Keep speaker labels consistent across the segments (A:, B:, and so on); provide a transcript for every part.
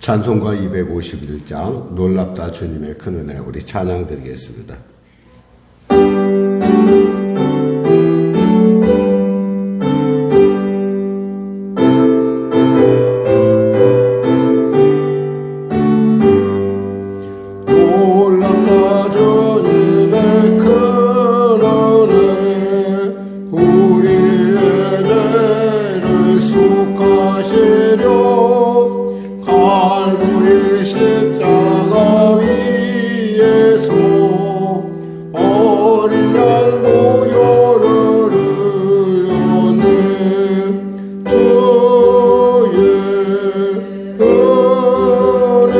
A: 찬송가 251장 놀랍다 주님의 큰 은혜, 우리 찬양 드리겠습니다. 놀랍다 주님의 큰 은혜, 우리의 죄를 속하시려 갈보리 십자가 위에서 어린 양 보혈을 흘렸네. 주의 은혜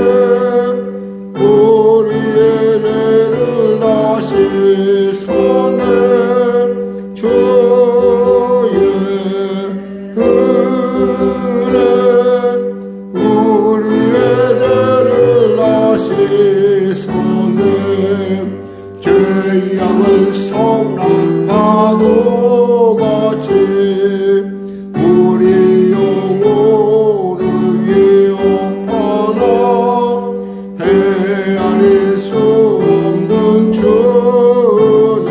A: 우리의 죄를 다시소네. 주의 은혜 우리의 죄를 다시소네. 죄악은 성난 파도같이 우리 영혼을 위협하나 헤아릴 수 없는 주네.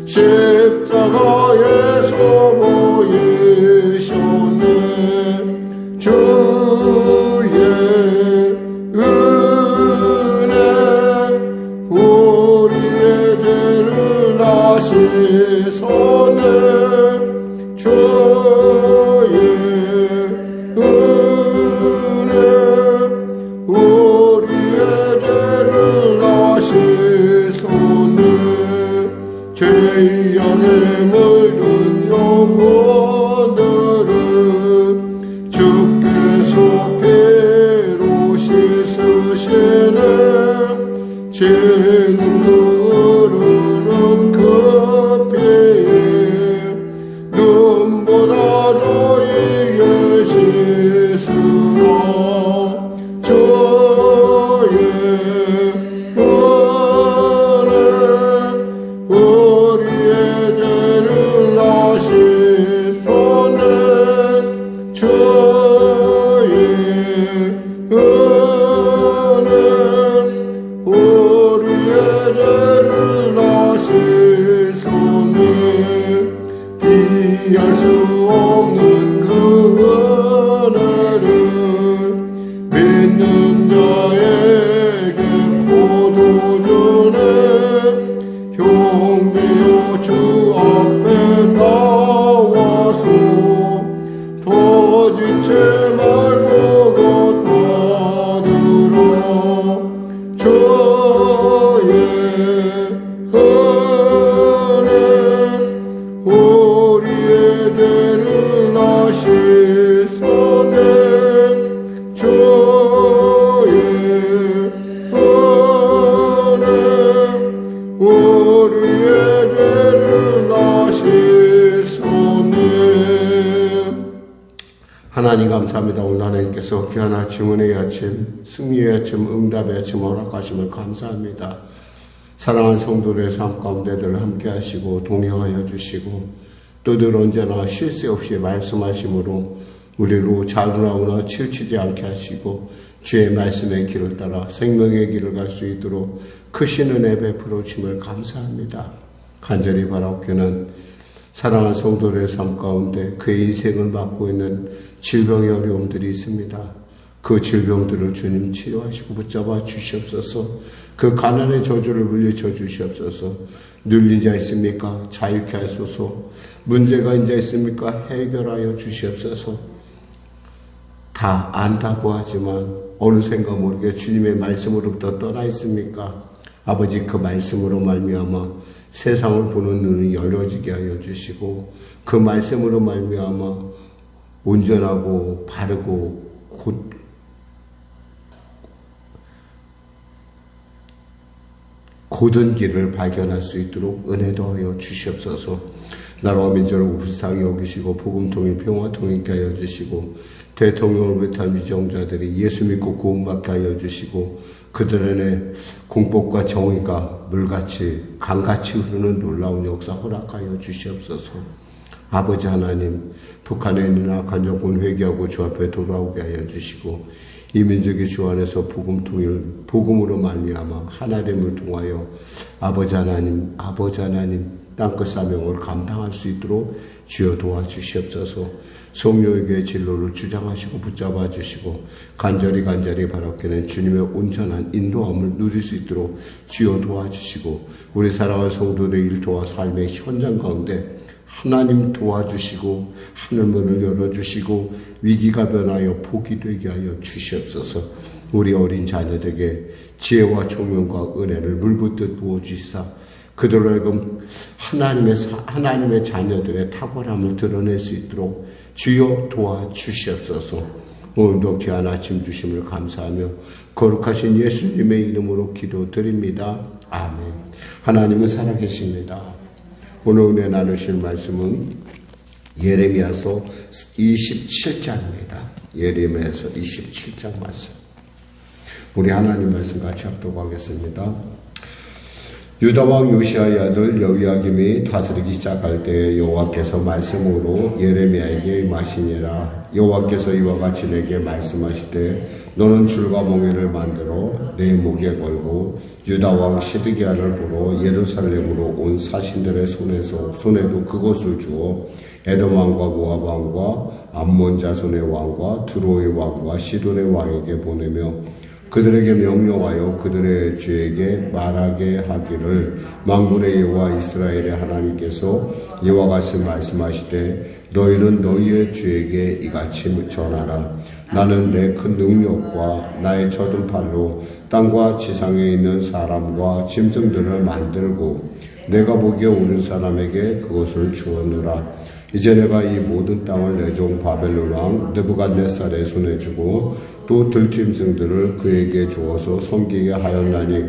A: 십자가에서 보이셨네. 주의 은혜 우리의 죄를 다시소네. 주의 은혜 우리의 죄를 다시소네. 죄악에 물든 영혼들을 주께서 피로 씻으시네. 지금도 흐르는 그 피에 눈보다 너희의 씻으라. 주의 은혜 우리의 죄를 다시소네. 주의 은혜 우리의 죄를 다시소네. 비할 수 없는 그 은혜를 믿는 자에게 거둬주네. 형제여 주 앞에 나와서 더 지체 말고 걷다들어. 주의 은혜 우리의 죄를 다시소네. 주의 은혜 우리의 죄를 다시소네. 하나님 감사합니다. 오늘 하나님께서 귀한 아침, 은혜의 아침, 승리의 아침, 응답의 아침 허락하심을 감사합니다. 사랑하는 성도들의 삶 가운데 늘 함께 하시고 동행하여 주시고 또 늘 언제나 쉴 새 없이 말씀하심으로 우리로 자유나오나 치우치지 않게 하시고 주의 말씀의 길을 따라 생명의 길을 갈 수 있도록 크신 은혜 베풀어 주심을 감사합니다. 간절히 바라옵기는 사랑하는 성도들의 삶 가운데 그의 인생을 맡고 있는 질병의 어려움들이 있습니다. 그 질병들을 주님 치료하시고 붙잡아 주시옵소서. 그 가난의 저주를 물리쳐 주시옵소서. 눌린 자 있습니까? 자유케 하소서. 문제가 있는 자 있습니까? 해결하여 주시옵소서. 다 안다고 하지만 어느샌가 모르게 주님의 말씀으로부터 떠나 있습니까? 아버지, 그 말씀으로 말미암아 세상을 보는 눈이 열려지게 하여 주시고 그 말씀으로 말미암아 온전하고 바르고 고든 길을 발견할 수 있도록 은혜도 하여 주시옵소서. 나라와 민족을 불쌍히 여기시고 복음통일 평화통일케 하여 주시고 대통령을 비롯한 위정자들이 예수 믿고 구원받게 하여 주시고 그들의 공복과 정의가 물같이 강같이 흐르는 놀라운 역사 허락하여 주시옵소서. 아버지 하나님, 북한에 있는 악한 정권 회개하고 주 앞에 돌아오게 하여 주시고 이 민족이 주 안에서 복음으로 말미암아 하나됨을 통하여 아버지 하나님 땅끝 사명을 감당할 수 있도록 주여 도와주시옵소서. 성령에게 진로를 주장하시고 붙잡아 주시고 간절히 바라기는 주님의 온전한 인도함을 누릴 수 있도록 주여 도와주시고 우리 사랑하는 성도들의 일터와 삶의 현장 가운데 하나님 도와주시고 하늘문을 열어주시고 위기가 변하여 복이 되게 하여 주시옵소서. 우리 어린 자녀들에게 지혜와 총명과 은혜를 물붓듯 부어주시사 그들로 하여금 하나님의 자녀들의 탁월함을 드러낼 수 있도록 주여 도와주시옵소서. 오늘도 귀한 아침 주심을 감사하며 거룩하신 예수님의 이름으로 기도드립니다. 아멘. 하나님은 살아계십니다. 오늘 은혜 나누실 말씀은 예레미야서 27장입니다. 예레미야서 27장 말씀. 우리 하나님 말씀 같이 합독하겠습니다. 유다왕 요시아의 아들 여호야김이 다스리기 시작할 때 여호와께서 말씀으로 예레미야에게 임하시니라. 여호와께서 이와 같이 내게 말씀하시되 너는 줄과 몽에를 만들어 내 목에 걸고 유다왕 시드기야를 보러 예루살렘으로 온 사신들의 손에도 그것을 주어 에돔 왕과 모압 왕과 암몬 자손의 왕과 두로의 왕과 시돈의 왕에게 보내며 그들에게 명령하여 그들의 주에게 말하게 하기를 만군의 여호와 이스라엘의 하나님께서 이와 같이 말씀하시되 너희는 너희의 주에게 이같이 전하라. 나는 내 큰 능력과 나의 젖은 팔로 땅과 지상에 있는 사람과 짐승들을 만들고 내가 보기에 옳은 사람에게 그것을 주었노라. 이제 내가 이 모든 땅을 내 종 바벨론 왕 느부갓네살의 손에 주고 또 들짐승들을 그에게 주어서 섬기게 하였나니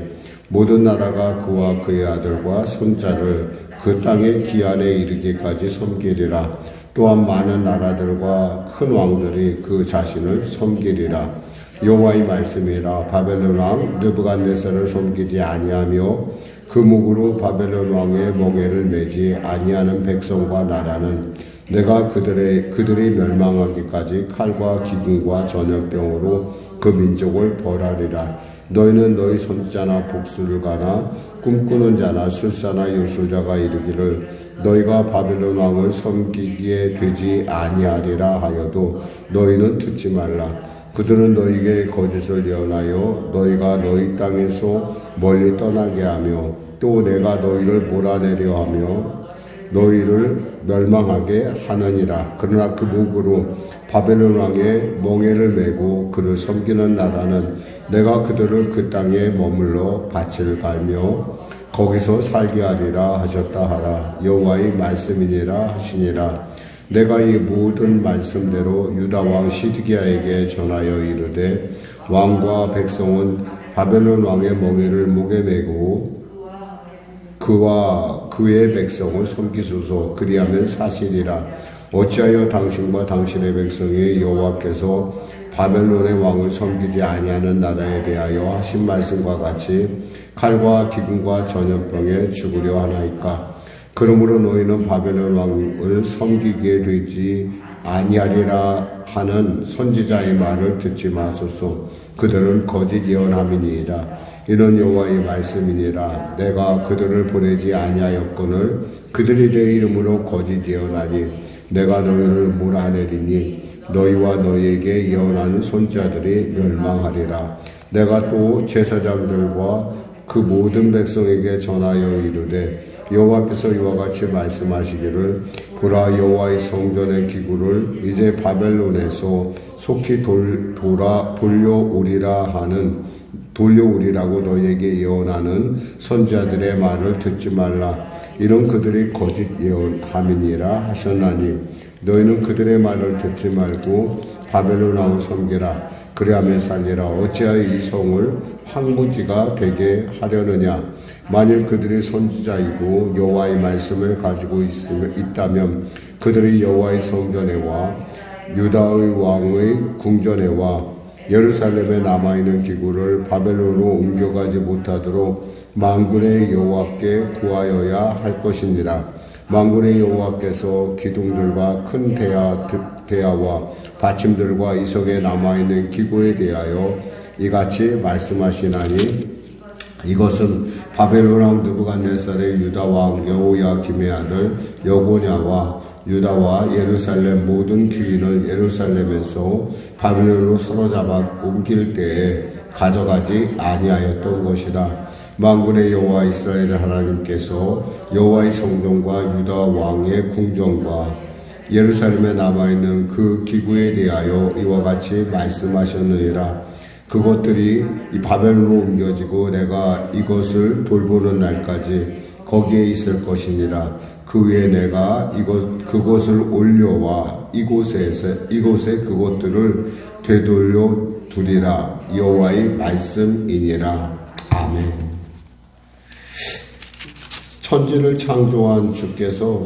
A: 모든 나라가 그와 그의 아들과 손자를 그 땅의 기한에 이르기까지 섬기리라. 또한 많은 나라들과 큰 왕들이 그 자신을 섬기리라. 여호와의 말씀이라. 바벨론 왕 느부갓네살을 섬기지 아니하며 그 목으로 바벨론 왕의 멍에를 매지 아니하는 백성과 나라는 내가 그들이 멸망하기까지 칼과 기근과 전염병으로 그 민족을 벌하리라. 너희는 너희 손자나 복수를 가나 꿈꾸는 자나 술사나 요술자가 이르기를 너희가 바벨론 왕을 섬기기에 되지 아니하리라 하여도 너희는 듣지 말라. 그들은 너희에게 거짓을 예언하여 너희가 너희 땅에서 멀리 떠나게 하며 또 내가 너희를 몰아내려 하며 너희를 멸망하게 하느니라. 그러나 그 목으로 바벨론 왕의 멍에를 메고 그를 섬기는 나라는 내가 그들을 그 땅에 머물러 밭을 갈며 거기서 살게 하리라 하셨다 하라. 여호와의 말씀이니라 하시니라. 내가 이 모든 말씀대로 유다 왕 시드기야에게 전하여 이르되 왕과 백성은 바벨론 왕의 멍에를 목에 메고 그와 그의 백성을 섬기소서. 그리하면 사실이라. 어찌하여 당신과 당신의 백성이 여호와께서 바벨론의 왕을 섬기지 아니하는 나라에 대하여 하신 말씀과 같이 칼과 기근과 전염병에 죽으려 하나이까. 그러므로 너희는 바벨론 왕을 섬기게 되지 아니하리라 하는 선지자의 말을 듣지 마소서. 그들은 거짓 예언함이니이다. 이는 여호와의 말씀이니라. 내가 그들을 보내지 아니하였거늘 그들이 내 이름으로 거짓 예언하니 내가 너희를 몰아내리니 너희와 너희에게 예언하는 손자들이 멸망하리라. 내가 또 제사장들과 그 모든 백성에게 전하여 이르되 여호와께서 이와 같이 말씀하시기를 보라, 여호와의 성전의 기구를 이제 바벨론에서 속히 돌려오리라고 너희에게 예언하는 선지자들의 말을 듣지 말라. 이는 그들이 거짓 예언함이니라 하셨나니 너희는 그들의 말을 듣지 말고 바벨론 왕을 섬기라. 그리하면 살리라. 어찌하여 이 성을 황무지가 되게 하려느냐. 만일 그들이 선지자이고 여호와의 말씀을 가지고 있다면 그들이 여호와의 성전에와 유다의 왕의 궁전에와 예루살렘에 남아있는 기구를 바벨론으로 옮겨가지 못하도록 만군의 여호와께 구하여야 할 것이니라. 만군의 여호와께서 기둥들과 큰 대야와 받침들과 이 속에 남아있는 기구에 대하여 이같이 말씀하시나니 이것은 바벨론 왕 느부갓네살의 유다 왕 여호야김의 아들 여고냐와 유다와 예루살렘 모든 귀인을 예루살렘에서 바벨론으로 사로잡아 옮길 때에 가져가지 아니하였던 것이라. 만군의 여호와 이스라엘 하나님께서 여호와의 성전과 유다 왕의 궁전과 예루살렘에 남아있는 그 기구에 대하여 이와 같이 말씀하셨느니라. 그것들이 이 바벨론으로 옮겨지고 내가 이것을 돌보는 날까지 거기에 있을 것이니라. 그 후에 내가 그것을 올려와 이곳에 그것들을 되돌려 두리라. 여호와의 말씀이니라. 아멘. 천지를 창조한 주께서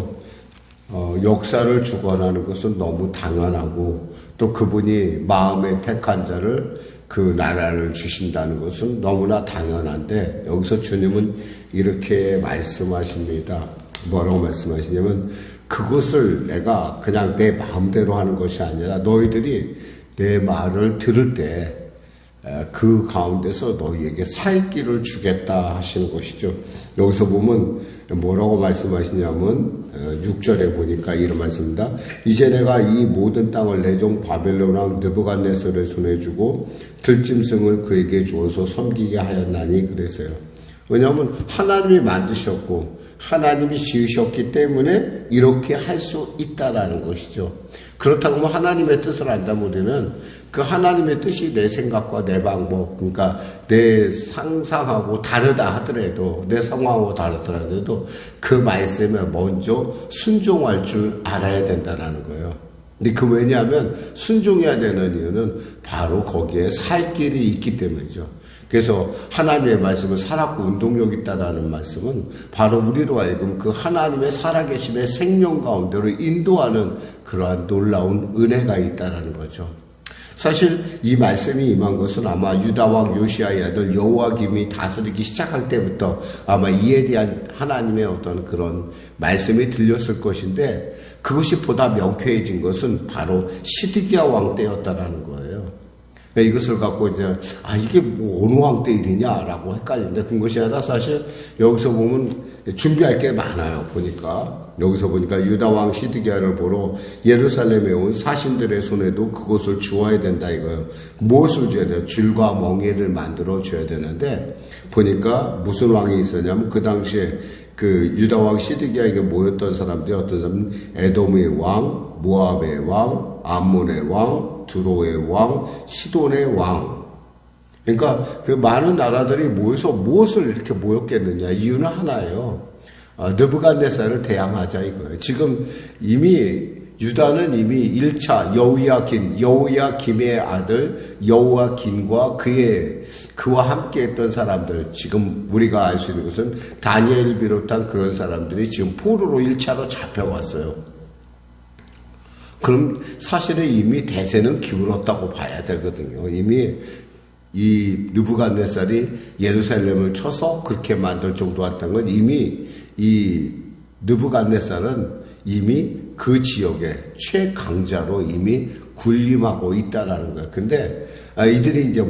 A: 역사를 주관하는 것은 너무 당연하고, 또 그분이 마음에 택한 자를 그 나라를 주신다는 것은 너무나 당연한데, 여기서 주님은 이렇게 말씀하십니다. 뭐라고 말씀하시냐면, 그것을 내가 그냥 내 마음대로 하는 것이 아니라 너희들이 내 말을 들을 때 그 가운데서 너희에게 살 길을 주겠다 하시는 것이죠. 여기서 보면 뭐라고 말씀하시냐면 6절에 보니까 이런 말씀입니다. 이제 내가 이 모든 땅을 내 종 바벨론 왕 느부갓네살의 손에 주고 들짐승을 그에게 주어서 섬기게 하였나니 그래서요. 왜냐하면 하나님이 만드셨고 하나님이 지으셨기 때문에 이렇게 할 수 있다라는 것이죠. 그렇다고 하면 하나님의 뜻을 안다면 우리는 그 하나님의 뜻이 내 생각과 내 방법, 그러니까 내 상상하고 다르다 하더라도, 내 상황하고 다르더라도 그 말씀에 먼저 순종할 줄 알아야 된다는 거예요. 근데 그 왜냐하면 순종해야 되는 이유는 바로 거기에 살 길이 있기 때문이죠. 그래서 하나님의 말씀을 살았고 운동력 있다라는 말씀은 바로 우리로 하여금 그 하나님의 살아계심의 생명 가운데로 인도하는 그러한 놀라운 은혜가 있다라는 거죠. 사실 이 말씀이 임한 것은 아마 유다왕 요시아의 아들 여호야김이 다스리기 시작할 때부터 아마 이에 대한 하나님의 어떤 그런 말씀이 들렸을 것인데, 그것이 보다 명쾌해진 것은 바로 시드기야 왕 때였다라는 거예요. 이것을 갖고 이제 이게 뭐 어느 왕 때 일이냐라고 헷갈리는데, 그것이 아니라 사실 여기서 보면 준비할 게 많아요. 여기서 보니까 유다 왕 시드기야를 보러 예루살렘에 온 사신들의 손에도 그것을 주어야 된다 이거예요. 무엇을 줘야 돼요? 줄과 멍에를 만들어 줘야 되는데, 보니까 무슨 왕이 있었냐면 그 당시에 그 유다 왕 시드기야에게 모였던 사람들이 어떤 사람은 에돔의 왕, 모압의 왕, 암몬의 왕, 두로의 왕, 시돈의 왕. 그러니까 그 많은 나라들이 모여서 무엇을 이렇게 모였겠느냐. 이유는 하나예요. 느부갓네살을 대항하자 이거예요. 지금 이미 유다는 이미 1차 여호야김의 아들 여호야김과 그와 함께 했던 사람들, 지금 우리가 알 수 있는 것은 다니엘을 비롯한 그런 사람들이 지금 포로로 1차로 잡혀왔어요. 그럼 사실은 이미 대세는 기울었다고 봐야 되거든요. 이미 이 느부갓네살이 예루살렘을 쳐서 그렇게 만들 정도 왔다는 건 이미 이 느부갓네살은 이미 그 지역의 최강자로 이미 군림하고 있다라는 거예요. 근데 이들이 이제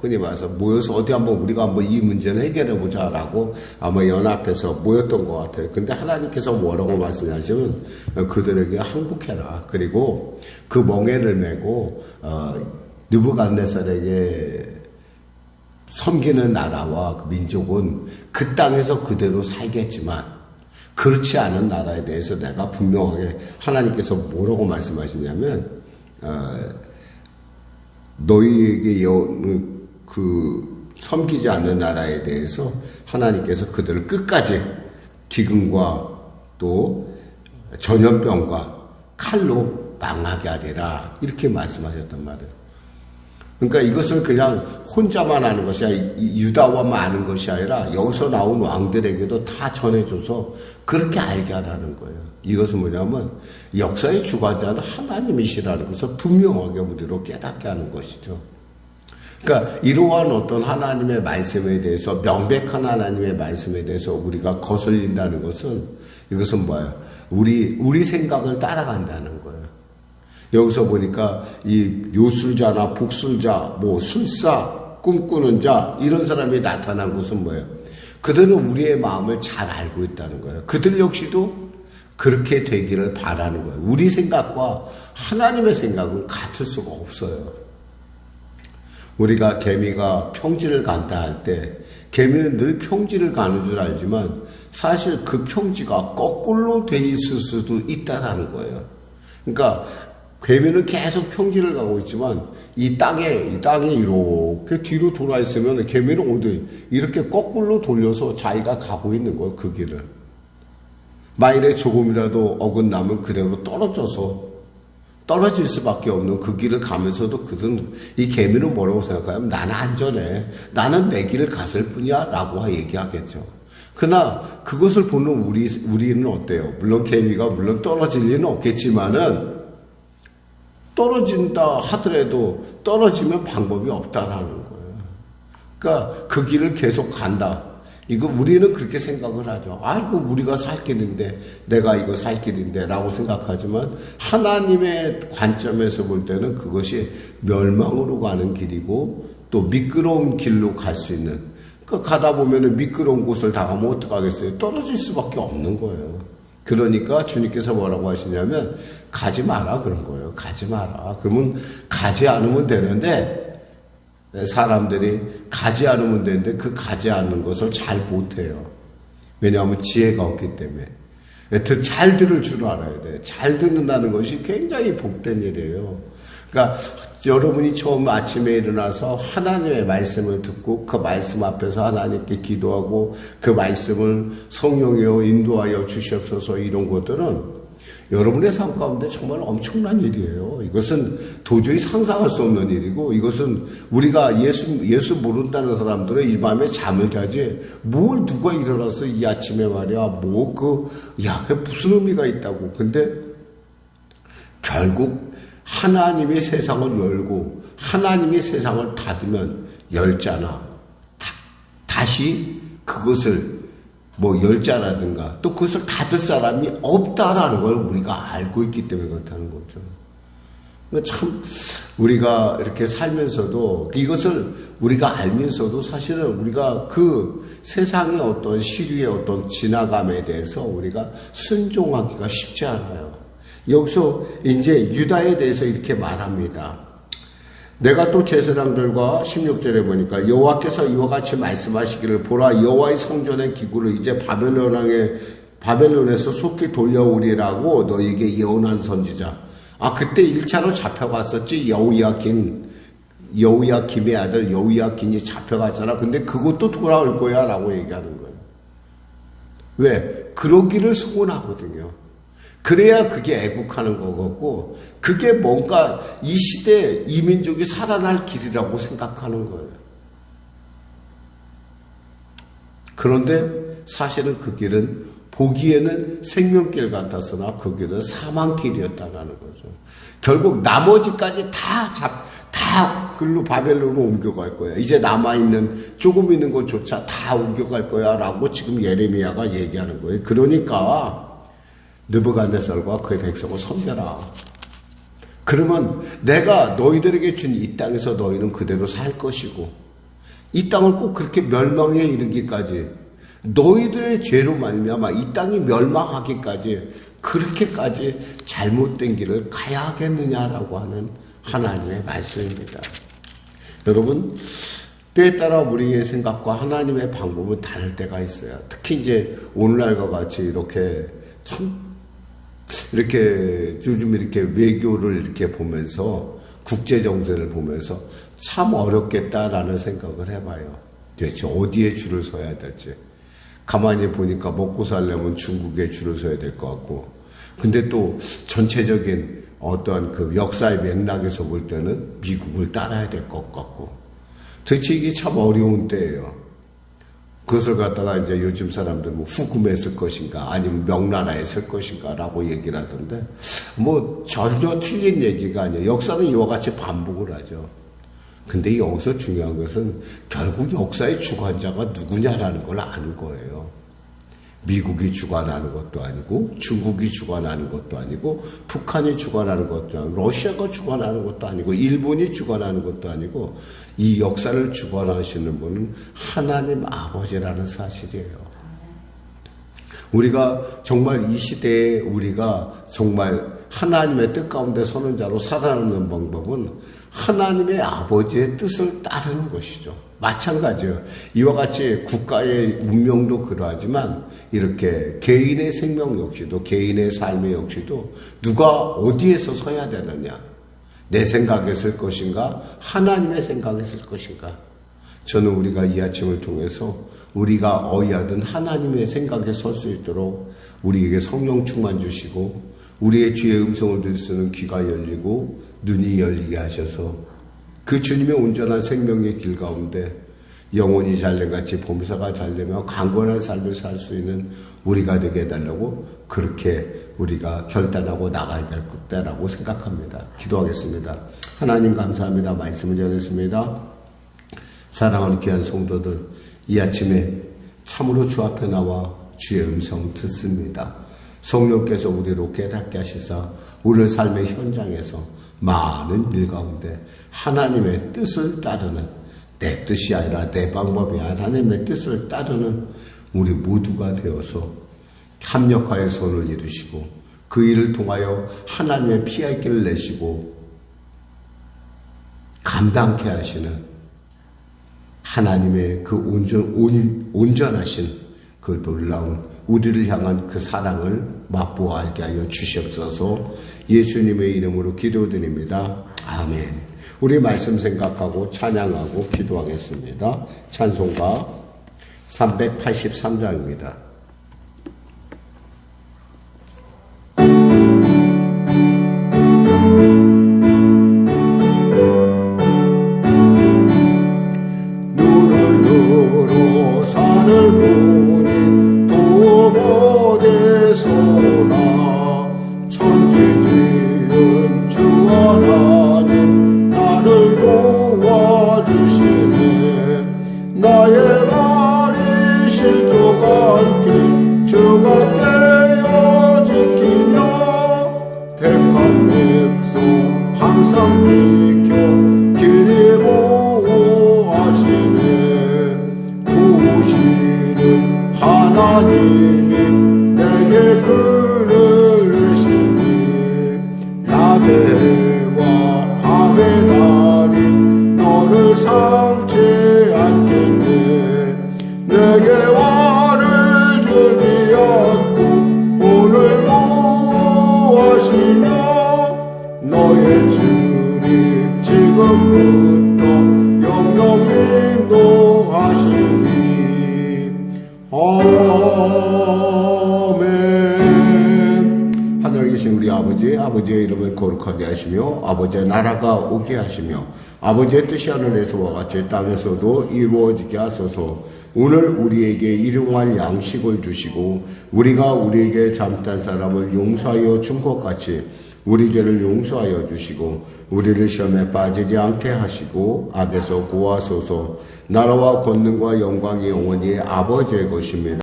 A: 흔히 말해서 모여서 어디 우리가 한번 이 문제를 해결해 보자라고 아마 연합해서 모였던 것 같아요. 근데 하나님께서 뭐라고 말씀하시면 그들에게 항복해라. 그리고 그 멍에를 메고 느부갓네살에게 섬기는 나라와 그 민족은 그 땅에서 그대로 살겠지만 그렇지 않은 나라에 대해서 내가 분명하게 하나님께서 뭐라고 말씀하시냐면 너희에게 섬기지 않는 나라에 대해서 하나님께서 그들을 끝까지 기근과 또 전염병과 칼로 망하게 하리라 이렇게 말씀하셨단 말이에요. 그러니까 이것을 그냥 혼자만 아는 것이 아니라 유다와만 아는 것이 아니라 여기서 나온 왕들에게도 다 전해줘서 그렇게 알게 하라는 거예요. 이것은 뭐냐면 역사의 주관자는 하나님이시라는 것을 분명하게 우리로 깨닫게 하는 것이죠. 그러니까 이러한 어떤 하나님의 말씀에 대해서, 명백한 하나님의 말씀에 대해서 우리가 거슬린다는 것은, 이것은 뭐예요? 우리 생각을 따라간다는 거예요. 여기서 보니까 이 요술자나 복술자, 뭐 술사, 꿈꾸는 자 이런 사람이 나타난 것은 뭐예요? 그들은 우리의 마음을 잘 알고 있다는 거예요. 그들 역시도 그렇게 되기를 바라는 거예요. 우리 생각과 하나님의 생각은 같을 수가 없어요. 우리가 개미가 평지를 간다 할 때 개미는 늘 평지를 가는 줄 알지만 사실 그 평지가 거꾸로 돼 있을 수도 있다라는 거예요. 그러니까 개미는 계속 평지를 가고 있지만 이 땅이 이렇게 뒤로 돌아 있으면 개미는 어디 이렇게 거꾸로 돌려서 자기가 가고 있는 거예요. 그 길을. 만일에 조금이라도 어긋나면 그대로 떨어질 수밖에 없는 그 길을 가면서도 이 개미는 뭐라고 생각하냐면 나는 안전해. 나는 내 길을 갔을 뿐이야 라고 얘기하겠죠. 그러나 그것을 보는 우리는 어때요? 물론 개미가 떨어질 리는 없겠지만은 떨어진다 하더라도 떨어지면 방법이 없다라는 거예요. 그러니까 그 길을 계속 간다. 이거 우리는 그렇게 생각을 하죠. 아이고 우리가 살 길인데 내가 이거 살 길인데 라고 생각하지만 하나님의 관점에서 볼 때는 그것이 멸망으로 가는 길이고 또 미끄러운 길로 갈 수 있는 그러니까 가다 보면은 미끄러운 곳을 다 가면 어떡하겠어요? 떨어질 수밖에 없는 거예요. 그러니까 주님께서 뭐라고 하시냐면 가지 마라 그런 거예요. 가지 마라. 그러면 가지 않으면 되는데 사람들이 가지 않으면 되는데 그 가지 않는 것을 잘 못해요. 왜냐하면 지혜가 없기 때문에. 잘 들을 줄 알아야 돼. 잘 듣는다는 것이 굉장히 복된 일이에요. 그러니까 여러분이 처음 아침에 일어나서 하나님의 말씀을 듣고 그 말씀 앞에서 하나님께 기도하고 그 말씀을 성령이여 인도하여 주시옵소서 이런 것들은 여러분의 삶 가운데 정말 엄청난 일이에요. 이것은 도저히 상상할 수 없는 일이고 이것은 우리가 예수 모른다는 사람들은 이 밤에 잠을 자지 뭘 누가 일어나서 이 아침에 말이야 그게 무슨 의미가 있다고. 근데 결국 하나님이 세상을 열고 하나님이 세상을 닫으면 열잖아. 다시 그것을 열자라든가 또 그것을 닫을 사람이 없다라는 걸 우리가 알고 있기 때문에 그렇다는 거죠. 참 우리가 이렇게 살면서도 이것을 우리가 알면서도 사실은 우리가 그 세상의 어떤 시류의 어떤 지나감에 대해서 우리가 순종하기가 쉽지 않아요. 여기서 이제 유다에 대해서 이렇게 말합니다. 내가 또 제사장들과 16절에 보니까 여호와께서 이와 같이 말씀하시기를 보라 여호와의 성전의 기구를 이제 바벨론에서 속히 돌려오리라고 너에게 예언한 선지자. 그때 1차로 잡혀갔었지. 여호야김의 아들 여호야김이 잡혀갔잖아. 근데 그것도 돌아올 거야 라고 얘기하는 거예요. 왜? 그러기를 소원하거든요. 그래야 그게 애국하는 거고 그게 뭔가 이 시대에 이 민족이 살아날 길이라고 생각하는 거예요. 그런데 사실은 그 길은 보기에는 생명길 같았으나 그 길은 사망길이었다는 거죠. 결국 나머지까지 다 글로 바벨론으로 옮겨갈 거야. 이제 남아있는 조금 있는 것조차 다 옮겨갈 거야 라고 지금 예레미야가 얘기하는 거예요. 그러니까 느부갓네살과 그의 백성을 섬겨라. 그러면 내가 너희들에게 준 이 땅에서 너희는 그대로 살 것이고 이 땅을 꼭 그렇게 멸망에 이르기까지 너희들의 죄로 말미암아 이 땅이 멸망하기까지 그렇게까지 잘못된 길을 가야 하겠느냐라고 하는 하나님의 말씀입니다. 여러분 때에 따라 우리의 생각과 하나님의 방법은 다를 때가 있어요. 특히 이제 오늘날과 같이 이렇게 요즘 이렇게 외교를 이렇게 보면서 국제 정세를 보면서 참 어렵겠다라는 생각을 해봐요. 도대체 어디에 줄을 서야 될지. 가만히 보니까 먹고 살려면 중국에 줄을 서야 될 것 같고, 근데 또 전체적인 어떤 그 역사의 맥락에서 볼 때는 미국을 따라야 될 것 같고, 도대체 이게 참 어려운 때예요. 그것을 갖다가 이제 요즘 사람들 후금에 쓸 것인가 아니면 명나라에 쓸 것인가 라고 얘기를 하던데 전혀 틀린 얘기가 아니에요. 역사는 이와 같이 반복을 하죠. 근데 여기서 중요한 것은 결국 역사의 주관자가 누구냐라는 걸 아는 거예요. 미국이 주관하는 것도 아니고 중국이 주관하는 것도 아니고 북한이 주관하는 것도 아니고 러시아가 주관하는 것도 아니고 일본이 주관하는 것도 아니고 이 역사를 주관하시는 분은 하나님 아버지라는 사실이에요. 우리가 정말 이 시대에 우리가 정말 하나님의 뜻 가운데 서는 자로 살아남는 방법은 하나님의 아버지의 뜻을 따르는 것이죠. 마찬가지예요. 이와 같이 국가의 운명도 그러하지만 이렇게 개인의 생명 역시도 개인의 삶의 역시도 누가 어디에서 서야 되느냐. 내 생각에 쓸 것인가 하나님의 생각에 쓸 것인가. 저는 우리가 이 아침을 통해서 우리가 어이하든 하나님의 생각에 설 수 있도록 우리에게 성령 충만 주시고 우리의 주의 음성을 들을 수 있는 귀가 열리고 눈이 열리게 하셔서 그 주님의 온전한 생명의 길 가운데 영혼이 잘됨같이 범사가 잘되며 강건한 삶을 살 수 있는 우리가 되게 해달라고 그렇게 우리가 결단하고 나가야 될 때라고 생각합니다. 기도하겠습니다. 하나님 감사합니다. 말씀을 전했습니다. 사랑하는 귀한 성도들, 이 아침에 참으로 주 앞에 나와 주의 음성 듣습니다. 성령께서 우리로 깨닫게 하시사 오늘 삶의 현장에서 많은 일 가운데 하나님의 뜻을 따르는, 내 뜻이 아니라 내 방법이 하나님의 뜻을 따르는 우리 모두가 되어서 합력하여 손을 이루시고 그 일을 통하여 하나님의 피할 길을 내시고 감당케 하시는 하나님의 그 온전하신 그 놀라운 우리를 향한 그 사랑을 맛보아 알게 하여 주시옵소서. 예수님의 이름으로 기도드립니다. 아멘. 우리 말씀 생각하고 찬양하고 기도하겠습니다. 찬송가 383장입니다.
B: 나의 말이 실족한 길 주가 깨어 지키며 택한 백성 항상 지켜 길이 보호하시네. 도우시는 하나님이 내게 글을 내시니 낮에와 밤의 달이 너를 삼지 않겠네. 내게 화를 주지 않고 오늘 보호하시며 너의 주님 지금부터 영영 인도하시리. 아멘.
A: 하늘에 계신 우리 아버지의 이름을 거룩하게 하시며 아버지의 나라가 오게 하시며 아버지의 뜻이 하늘에서와 같이 땅에서도 이루어지게 하소서. 오늘 우리에게 일용할 양식을 주시고 우리가 우리에게 잘못한 사람을 용서하여 준 것 같이 우리 죄를 용서하여 주시고 우리를 시험에 빠지지 않게 하시고 악에서 구하소서. 나라와 권능과 영광이 영원히 아버지의 것입니다.